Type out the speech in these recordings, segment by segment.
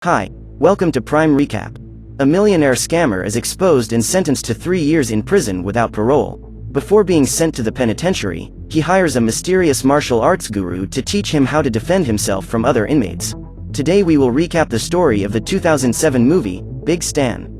Hi, welcome to Prime Recap. A millionaire scammer is exposed and sentenced to 3 years in prison without parole. Before being sent to the penitentiary, he hires a mysterious martial arts guru to teach him how to defend himself from other inmates. Today we will recap the story of the 2007 movie, Big Stan.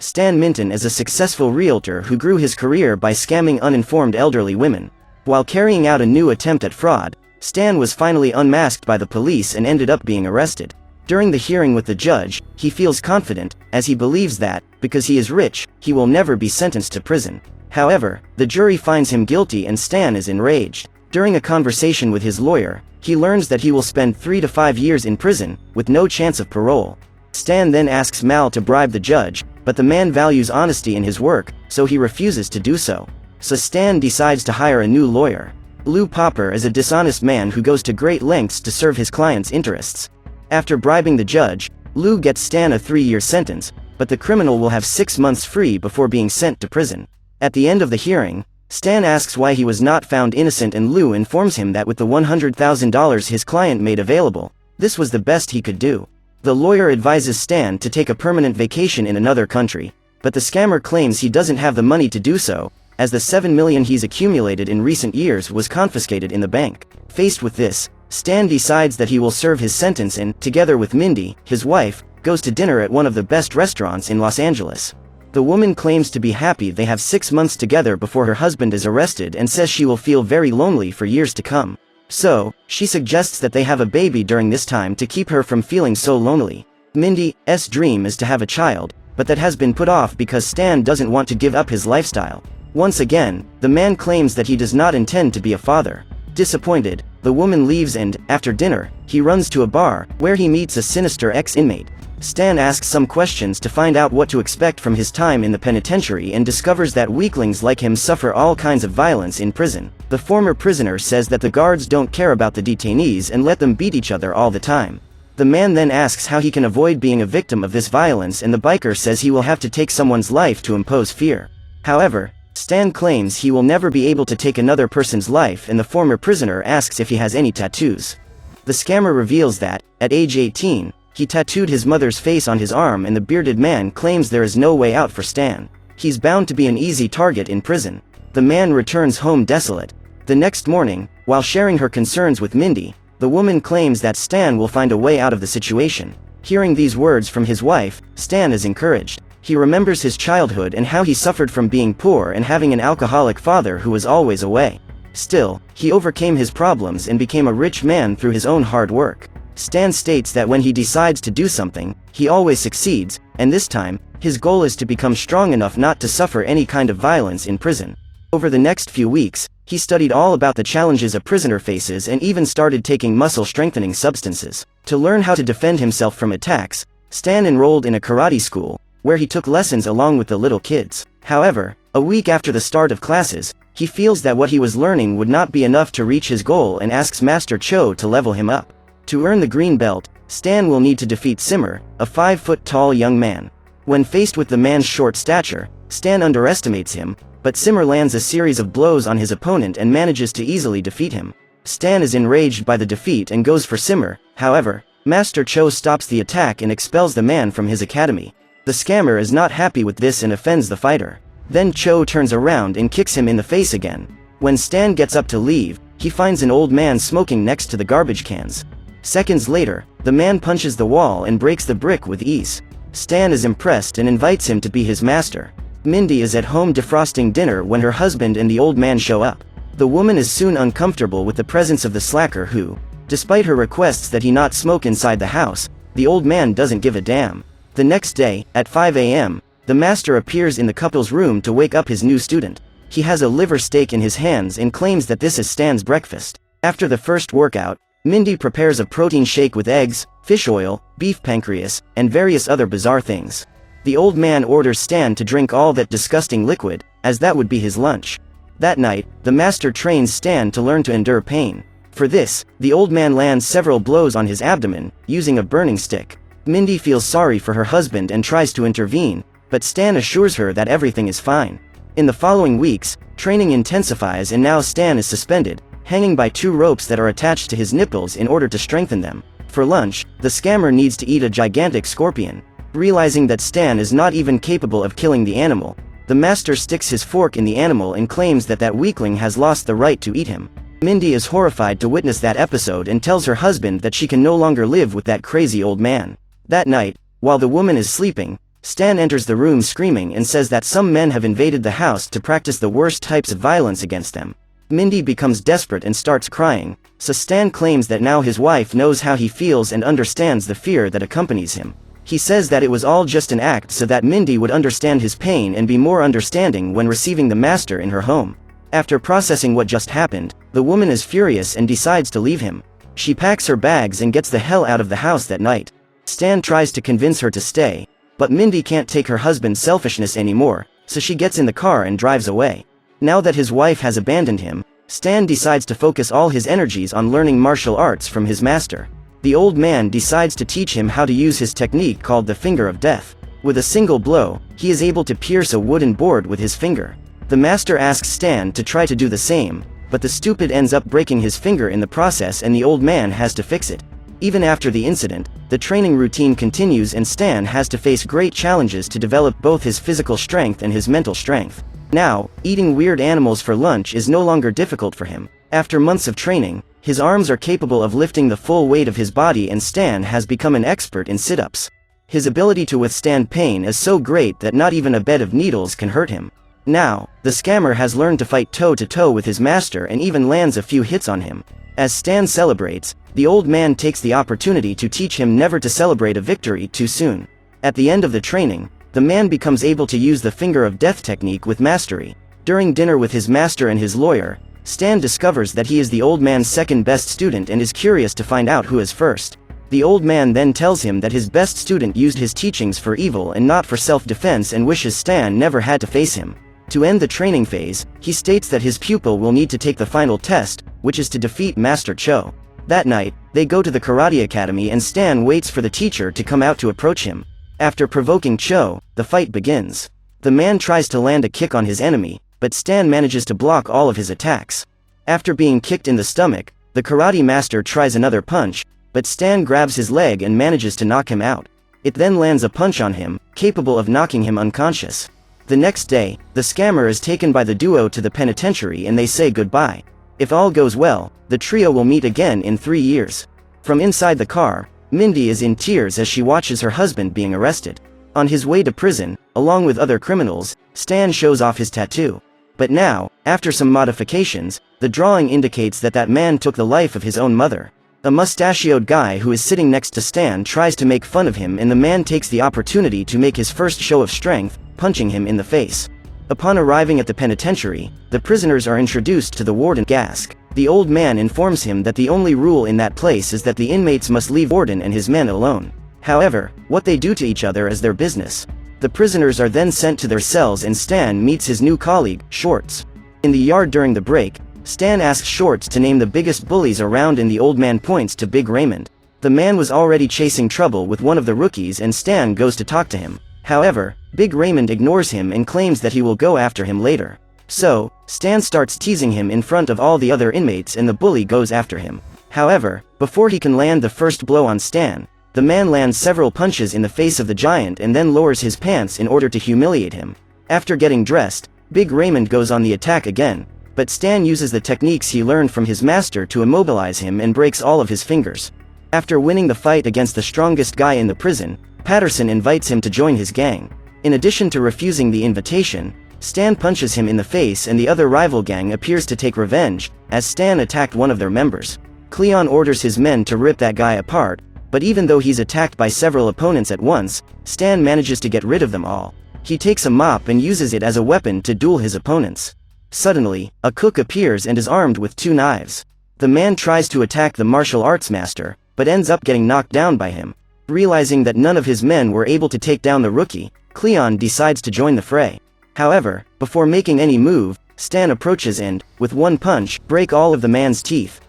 Stan Minton is a successful realtor who grew his career by scamming uninformed elderly women. While carrying out a new attempt at fraud, Stan was finally unmasked by the police and ended up being arrested. During the hearing with the judge, he feels confident, as he believes that, because he is rich, he will never be sentenced to prison. However, the jury finds him guilty and Stan is enraged. During a conversation with his lawyer, he learns that he will spend 3 to 5 years in prison, with no chance of parole. Stan then asks Mal to bribe the judge, but the man values honesty in his work, so he refuses to do so. So Stan decides to hire a new lawyer. Lou Popper is a dishonest man who goes to great lengths to serve his client's interests. After bribing the judge, Lou gets Stan a 3-year sentence, but the criminal will have 6 months free before being sent to prison. At the end of the hearing, Stan asks why he was not found innocent and Lou informs him that with the $100,000 his client made available, this was the best he could do. The lawyer advises Stan to take a permanent vacation in another country, but the scammer claims he doesn't have the money to do so, as the $7 million he's accumulated in recent years was confiscated in the bank. Faced with this, Stan decides that he will serve his sentence and, together with Mindy, his wife, goes to dinner at one of the best restaurants in Los Angeles. The woman claims to be happy they have 6 months together before her husband is arrested and says she will feel very lonely for years to come. So, she suggests that they have a baby during this time to keep her from feeling so lonely. Mindy's dream is to have a child, but that has been put off because Stan doesn't want to give up his lifestyle. Once again, the man claims that he does not intend to be a father. Disappointed, the woman leaves and, after dinner, he runs to a bar, where he meets a sinister ex-inmate. Stan asks some questions to find out what to expect from his time in the penitentiary and discovers that weaklings like him suffer all kinds of violence in prison. The former prisoner says that the guards don't care about the detainees and let them beat each other all the time. The man then asks how he can avoid being a victim of this violence and the biker says he will have to take someone's life to impose fear. However, Stan claims he will never be able to take another person's life and the former prisoner asks if he has any tattoos. The scammer reveals that, at age 18, he tattooed his mother's face on his arm and the bearded man claims there is no way out for Stan. He's bound to be an easy target in prison. The man returns home desolate. The next morning, while sharing her concerns with Mindy, the woman claims that Stan will find a way out of the situation. Hearing these words from his wife, Stan is encouraged. He remembers his childhood and how he suffered from being poor and having an alcoholic father who was always away. Still, he overcame his problems and became a rich man through his own hard work. Stan states that when he decides to do something, he always succeeds, and this time, his goal is to become strong enough not to suffer any kind of violence in prison. Over the next few weeks, he studied all about the challenges a prisoner faces and even started taking muscle-strengthening substances. To learn how to defend himself from attacks, Stan enrolled in a karate school, where he took lessons along with the little kids. However, a week after the start of classes, he feels that what he was learning would not be enough to reach his goal and asks Master Cho to level him up. To earn the green belt, Stan will need to defeat Simmer, a 5-foot-tall young man. When faced with the man's short stature, Stan underestimates him, but Simmer lands a series of blows on his opponent and manages to easily defeat him. Stan is enraged by the defeat and goes for Simmer, however, Master Cho stops the attack and expels the man from his academy. The scammer is not happy with this and offends the fighter. Then Cho turns around and kicks him in the face again. When Stan gets up to leave, he finds an old man smoking next to the garbage cans. Seconds later, the man punches the wall and breaks the brick with ease. Stan is impressed and invites him to be his master. Mindy is at home defrosting dinner when her husband and the old man show up. The woman is soon uncomfortable with the presence of the slacker who, despite her requests that he not smoke inside the house, the old man doesn't give a damn. The next day, at 5 a.m., the master appears in the couple's room to wake up his new student. He has a liver steak in his hands and claims that this is Stan's breakfast. After the first workout, Mindy prepares a protein shake with eggs, fish oil, beef pancreas, and various other bizarre things. The old man orders Stan to drink all that disgusting liquid, as that would be his lunch. That night, the master trains Stan to learn to endure pain. For this, the old man lands several blows on his abdomen, using a burning stick. Mindy feels sorry for her husband and tries to intervene, but Stan assures her that everything is fine. In the following weeks, training intensifies and now Stan is suspended, hanging by 2 ropes that are attached to his nipples in order to strengthen them. For lunch, the scammer needs to eat a gigantic scorpion. Realizing that Stan is not even capable of killing the animal, the master sticks his fork in the animal and claims that that weakling has lost the right to eat him. Mindy is horrified to witness that episode and tells her husband that she can no longer live with that crazy old man. That night, while the woman is sleeping, Stan enters the room screaming and says that some men have invaded the house to practice the worst types of violence against them. Mindy becomes desperate and starts crying, so Stan claims that now his wife knows how he feels and understands the fear that accompanies him. He says that it was all just an act so that Mindy would understand his pain and be more understanding when receiving the master in her home. After processing what just happened, the woman is furious and decides to leave him. She packs her bags and gets the hell out of the house that night. Stan tries to convince her to stay, but Mindy can't take her husband's selfishness anymore, so she gets in the car and drives away. Now that his wife has abandoned him, Stan decides to focus all his energies on learning martial arts from his master. The old man decides to teach him how to use his technique called the finger of death. With a single blow, he is able to pierce a wooden board with his finger. The master asks Stan to try to do the same, but the stupid ends up breaking his finger in the process and the old man has to fix it. Even after the incident, the training routine continues and Stan has to face great challenges to develop both his physical strength and his mental strength. Now, eating weird animals for lunch is no longer difficult for him. After months of training, his arms are capable of lifting the full weight of his body and Stan has become an expert in sit-ups. His ability to withstand pain is so great that not even a bed of needles can hurt him. Now, the scammer has learned to fight toe-to-toe with his master and even lands a few hits on him. As Stan celebrates, the old man takes the opportunity to teach him never to celebrate a victory too soon. At the end of the training, the man becomes able to use the finger of death technique with mastery. During dinner with his master and his lawyer, Stan discovers that he is the old man's second best student and is curious to find out who is first. The old man then tells him that his best student used his teachings for evil and not for self-defense and wishes Stan never had to face him. To end the training phase, he states that his pupil will need to take the final test, which is to defeat Master Cho. That night, they go to the karate academy and Stan waits for the teacher to come out to approach him. After provoking Cho, the fight begins. The man tries to land a kick on his enemy, but Stan manages to block all of his attacks. After being kicked in the stomach, the karate master tries another punch, but Stan grabs his leg and manages to knock him out. It then lands a punch on him, capable of knocking him unconscious. The next day, the scammer is taken by the duo to the penitentiary and they say goodbye. If all goes well, the trio will meet again in 3 years. From inside the car, Mindy is in tears as she watches her husband being arrested. On his way to prison, along with other criminals, Stan shows off his tattoo. But now, after some modifications, the drawing indicates that that man took the life of his own mother. A mustachioed guy who is sitting next to Stan tries to make fun of him and the man takes the opportunity to make his first show of strength, punching him in the face. Upon arriving at the penitentiary, the prisoners are introduced to the Warden Gask. The old man informs him that the only rule in that place is that the inmates must leave Warden and his men alone. However, what they do to each other is their business. The prisoners are then sent to their cells and Stan meets his new colleague, Shorts. In the yard during the break, Stan asks Shorts to name the biggest bullies around and the old man points to Big Raymond. The man was already chasing trouble with one of the rookies and Stan goes to talk to him. However, Big Raymond ignores him and claims that he will go after him later. So, Stan starts teasing him in front of all the other inmates and the bully goes after him. However, before he can land the first blow on Stan, the man lands several punches in the face of the giant and then lowers his pants in order to humiliate him. After getting dressed, Big Raymond goes on the attack again, but Stan uses the techniques he learned from his master to immobilize him and breaks all of his fingers. After winning the fight against the strongest guy in the prison, Patterson invites him to join his gang. In addition to refusing the invitation, Stan punches him in the face and the other rival gang appears to take revenge, as Stan attacked one of their members. Cleon orders his men to rip that guy apart, but even though he's attacked by several opponents at once, Stan manages to get rid of them all. He takes a mop and uses it as a weapon to duel his opponents. Suddenly, a cook appears and is armed with 2 knives. The man tries to attack the martial arts master, but ends up getting knocked down by him. Realizing that none of his men were able to take down the rookie, Cleon decides to join the fray. However, before making any move, Stan approaches and, with one punch, break all of the man's teeth.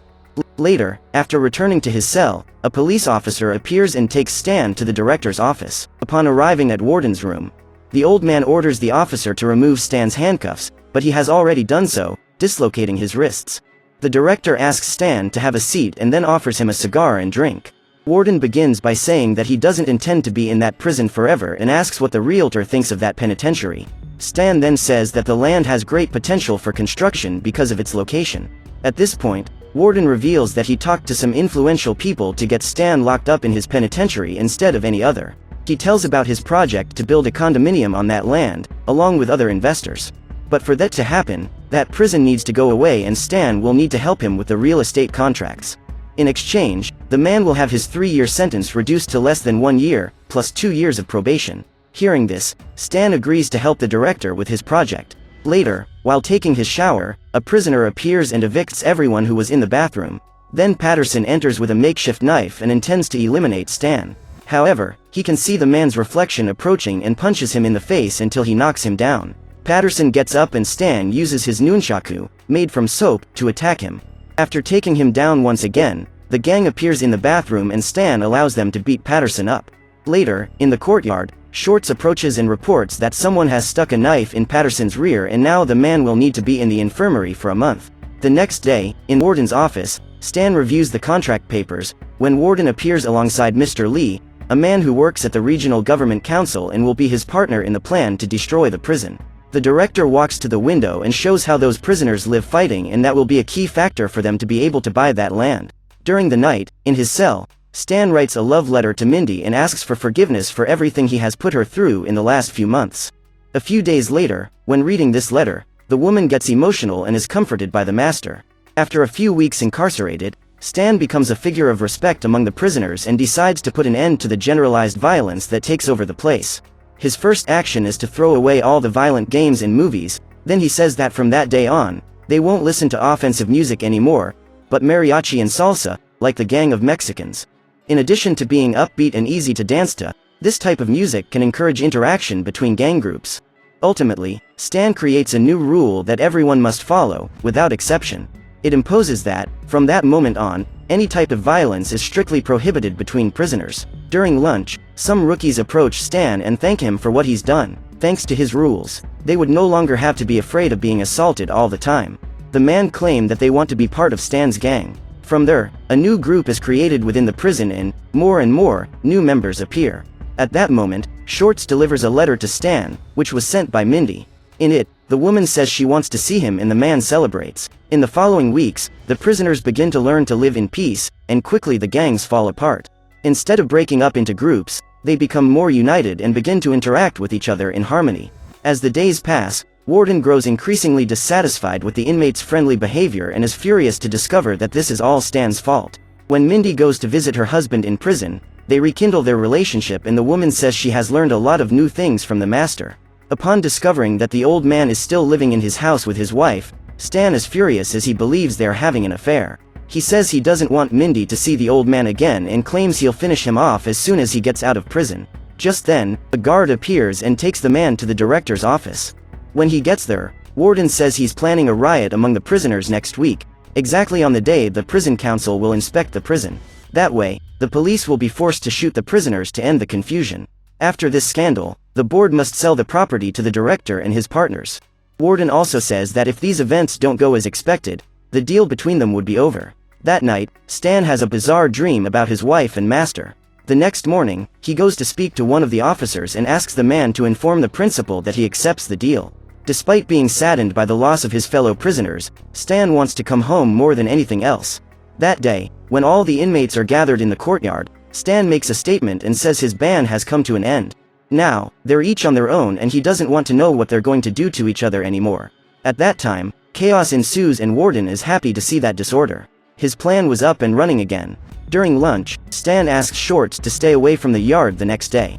Later, after returning to his cell, a police officer appears and takes Stan to the director's office. Upon arriving at Warden's room, the old man orders the officer to remove Stan's handcuffs, but he has already done so, dislocating his wrists. The director asks Stan to have a seat and then offers him a cigar and drink. Warden begins by saying that he doesn't intend to be in that prison forever and asks what the realtor thinks of that penitentiary. Stan then says that the land has great potential for construction because of its location. At this point, Warden reveals that he talked to some influential people to get Stan locked up in his penitentiary instead of any other. He tells about his project to build a condominium on that land, along with other investors. But for that to happen, that prison needs to go away and Stan will need to help him with the real estate contracts. In exchange, the man will have his 3-year sentence reduced to less than 1 year, plus 2 years of probation. Hearing this, Stan agrees to help the director with his project. Later, while taking his shower, a prisoner appears and evicts everyone who was in the bathroom. Then Patterson enters with a makeshift knife and intends to eliminate Stan. However, he can see the man's reflection approaching and punches him in the face until he knocks him down. Patterson gets up and Stan uses his nunchaku, made from soap, to attack him. After taking him down once again, the gang appears in the bathroom and Stan allows them to beat Patterson up. Later, in the courtyard, Shorts approaches and reports that someone has stuck a knife in Patterson's rear and now the man will need to be in the infirmary for a month. The next day, in Warden's office, Stan reviews the contract papers, when Warden appears alongside Mr. Lee, a man who works at the Regional Government Council and will be his partner in the plan to destroy the prison. The director walks to the window and shows how those prisoners live fighting and that will be a key factor for them to be able to buy that land. During the night, in his cell, Stan writes a love letter to Mindy and asks for forgiveness for everything he has put her through in the last few months. A few days later, when reading this letter, the woman gets emotional and is comforted by the master. After a few weeks incarcerated, Stan becomes a figure of respect among the prisoners and decides to put an end to the generalized violence that takes over the place. His first action is to throw away all the violent games and movies, then he says that from that day on, they won't listen to offensive music anymore, but mariachi and salsa, like the gang of Mexicans. In addition to being upbeat and easy to dance to, this type of music can encourage interaction between gang groups. Ultimately, Stan creates a new rule that everyone must follow, without exception. It imposes that, from that moment on, any type of violence is strictly prohibited between prisoners. During lunch, some rookies approach Stan and thank him for what he's done. Thanks to his rules, they would no longer have to be afraid of being assaulted all the time. The man claimed that they want to be part of Stan's gang. From there, a new group is created within the prison and more, new members appear. At that moment, Shorts delivers a letter to Stan, which was sent by Mindy. In it, the woman says she wants to see him and the man celebrates. In the following weeks, the prisoners begin to learn to live in peace, and quickly the gangs fall apart. Instead of breaking up into groups, they become more united and begin to interact with each other in harmony. As the days pass, Warden grows increasingly dissatisfied with the inmates' friendly behavior and is furious to discover that this is all Stan's fault. When Mindy goes to visit her husband in prison, they rekindle their relationship and the woman says she has learned a lot of new things from the master. Upon discovering that the old man is still living in his house with his wife, Stan is furious as he believes they are having an affair. He says he doesn't want Mindy to see the old man again and claims he'll finish him off as soon as he gets out of prison. Just then, a guard appears and takes the man to the director's office. When he gets there, Warden says he's planning a riot among the prisoners next week, exactly on the day the prison council will inspect the prison. That way, the police will be forced to shoot the prisoners to end the confusion. After this scandal, the board must sell the property to the director and his partners. Warden also says that if these events don't go as expected, the deal between them would be over. That night, Stan has a bizarre dream about his wife and master. The next morning, he goes to speak to one of the officers and asks the man to inform the principal that he accepts the deal. Despite being saddened by the loss of his fellow prisoners, Stan wants to come home more than anything else. That day, when all the inmates are gathered in the courtyard, Stan makes a statement and says his ban has come to an end. Now, they're each on their own and he doesn't want to know what they're going to do to each other anymore. At that time, chaos ensues and Warden is happy to see that disorder. His plan was up and running again. During lunch, Stan asks Shorts to stay away from the yard the next day.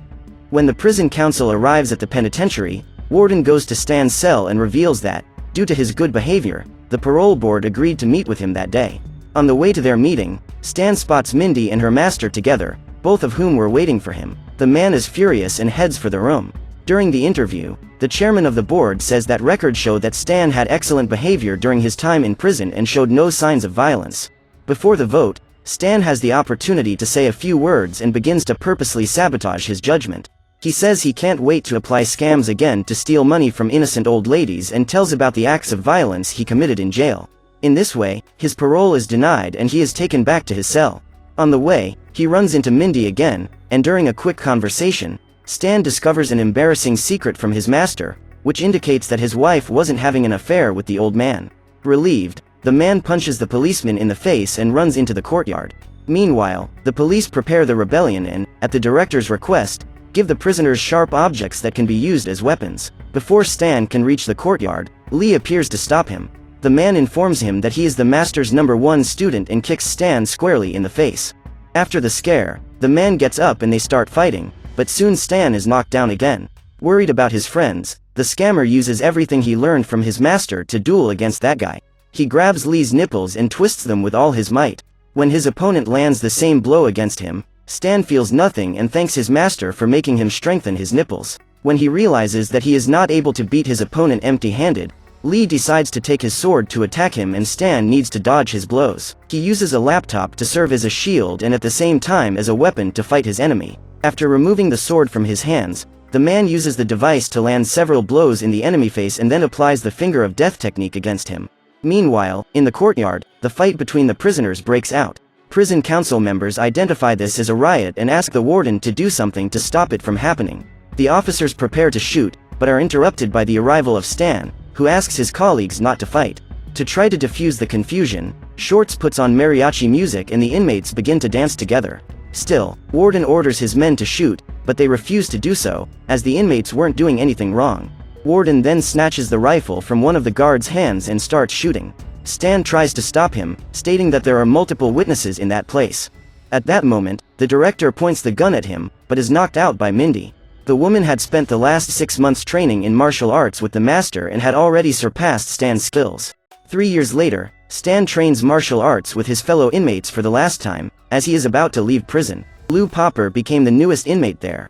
When the prison council arrives at the penitentiary, Warden goes to Stan's cell and reveals that, due to his good behavior, the parole board agreed to meet with him that day. On the way to their meeting, Stan spots Mindy and her master together, both of whom were waiting for him. The man is furious and heads for the room. During the interview, the chairman of the board says that records show that Stan had excellent behavior during his time in prison and showed no signs of violence. Before the vote, Stan has the opportunity to say a few words and begins to purposely sabotage his judgment. He says he can't wait to apply scams again to steal money from innocent old ladies and tells about the acts of violence he committed in jail. In this way, his parole is denied and he is taken back to his cell. On the way, He runs into Mindy again, and during a quick conversation, Stan discovers an embarrassing secret from his master, which indicates that his wife wasn't having an affair with the old man. Relieved, the man punches the policeman in the face and runs into the courtyard. Meanwhile, the police prepare the rebellion and, at the director's request, give the prisoners sharp objects that can be used as weapons. Before Stan can reach the courtyard, Lee appears to stop him. The man informs him that he is the master's #1 student and kicks Stan squarely in the face. After the scare, the man gets up and they start fighting, but soon Stan is knocked down again. Worried about his friends, the scammer uses everything he learned from his master to duel against that guy. He grabs Lee's nipples and twists them with all his might. When his opponent lands the same blow against him, Stan feels nothing and thanks his master for making him strengthen his nipples. When he realizes that he is not able to beat his opponent empty-handed, Lee decides to take his sword to attack him and Stan needs to dodge his blows. He uses a laptop to serve as a shield and at the same time as a weapon to fight his enemy. After removing the sword from his hands, the man uses the device to land several blows in the enemy face and then applies the finger of death technique against him. Meanwhile, in the courtyard, the fight between the prisoners breaks out. Prison council members identify this as a riot and ask the warden to do something to stop it from happening. The officers prepare to shoot, but are interrupted by the arrival of Stan, who asks his colleagues not to fight. To try to defuse the confusion, Shorts puts on mariachi music and the inmates begin to dance together. Still, Warden orders his men to shoot, but they refuse to do so, as the inmates weren't doing anything wrong. Warden then snatches the rifle from one of the guards' hands and starts shooting. Stan tries to stop him, stating that there are multiple witnesses in that place. At that moment, the director points the gun at him, but is knocked out by Mindy. The woman had spent the last 6 months training in martial arts with the master and had already surpassed Stan's skills. 3 years later, Stan trains martial arts with his fellow inmates for the last time, as he is about to leave prison. Lou Popper became the newest inmate there.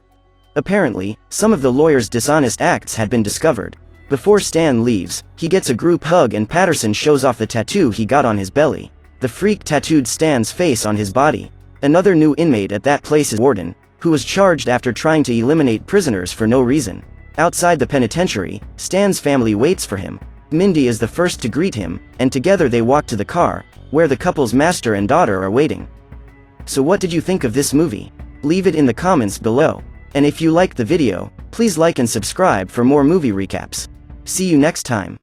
Apparently, some of the lawyer's dishonest acts had been discovered. Before Stan leaves, he gets a group hug and Patterson shows off the tattoo he got on his belly. The freak tattooed Stan's face on his body. Another new inmate at that place is Warden, who was charged after trying to eliminate prisoners for no reason. Outside the penitentiary, Stan's family waits for him. Mindy is the first to greet him, and together they walk to the car, where the couple's master and daughter are waiting. So what did you think of this movie? Leave it in the comments below. And if you liked the video, please like and subscribe for more movie recaps. See you next time.